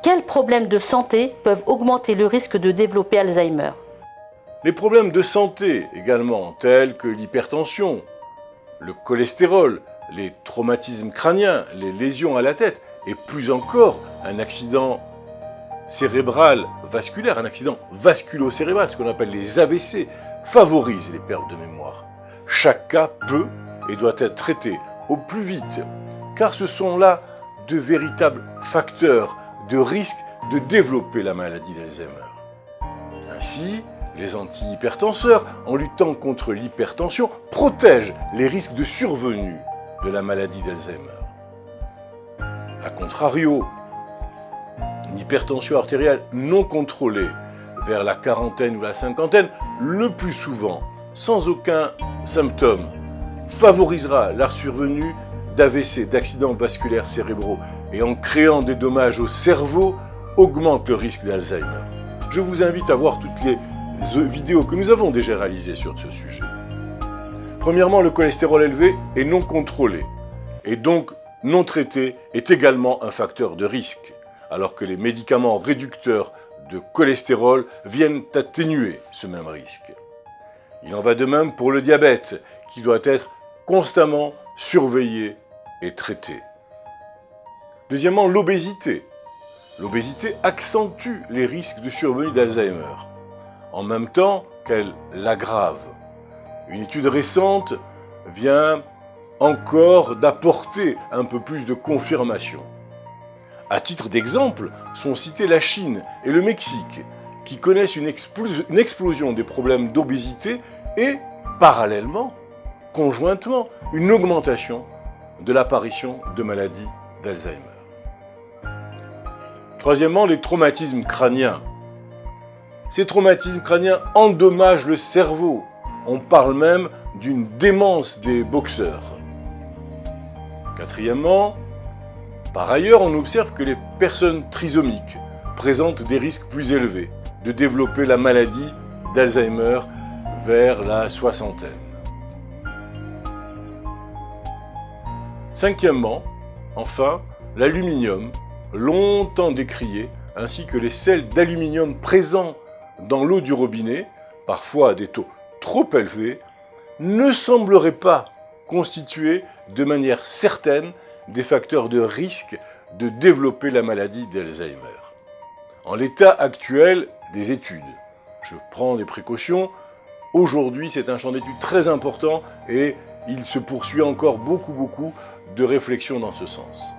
Quels problèmes de santé peuvent augmenter le risque de développer Alzheimer? Les problèmes de santé également, tels que l'hypertension, le cholestérol, les traumatismes crâniens, les lésions à la tête, et plus encore un accident cérébral vasculaire, un accident vasculo-cérébral, ce qu'on appelle les AVC, favorisent les pertes de mémoire. Chaque cas peut et doit être traité au plus vite, car ce sont là de véritables facteurs de risque de développer la maladie d'Alzheimer. Ainsi, les antihypertenseurs, en luttant contre l'hypertension, protègent les risques de survenue de la maladie d'Alzheimer. A contrario, une hypertension artérielle non contrôlée vers la quarantaine ou la cinquantaine, le plus souvent, sans aucun symptôme, favorisera la survenue d'AVC, d'accidents vasculaires cérébraux, et en créant des dommages au cerveau, augmente le risque d'Alzheimer. Je vous invite à voir toutes les vidéos que nous avons déjà réalisées sur ce sujet. Premièrement, le cholestérol élevé et non contrôlé, et donc non traité, est également un facteur de risque, alors que les médicaments réducteurs de cholestérol viennent atténuer ce même risque. Il en va de même pour le diabète, qui doit être constamment surveillé et traité. Deuxièmement, l'obésité. L'obésité accentue les risques de survenue d'Alzheimer, en même temps qu'elle l'aggrave. Une étude récente vient encore d'apporter un peu plus de confirmation. À titre d'exemple, sont cités la Chine et le Mexique, qui connaissent une explosion des problèmes d'obésité et, parallèlement, conjointement, une augmentation de l'apparition de maladies d'Alzheimer. Troisièmement, les traumatismes crâniens. Ces traumatismes crâniens endommagent le cerveau. On parle même d'une démence des boxeurs. Quatrièmement, par ailleurs, on observe que les personnes trisomiques présentent des risques plus élevés de développer la maladie d'Alzheimer vers la soixantaine. Cinquièmement, enfin, l'aluminium, longtemps décrié, ainsi que les sels d'aluminium présents dans l'eau du robinet, parfois à des taux trop élevés, ne sembleraient pas constituer de manière certaine des facteurs de risque de développer la maladie d'Alzheimer. En l'état actuel des études, je prends des précautions. Aujourd'hui, c'est un champ d'études très important et il se poursuit encore beaucoup de réflexions dans ce sens.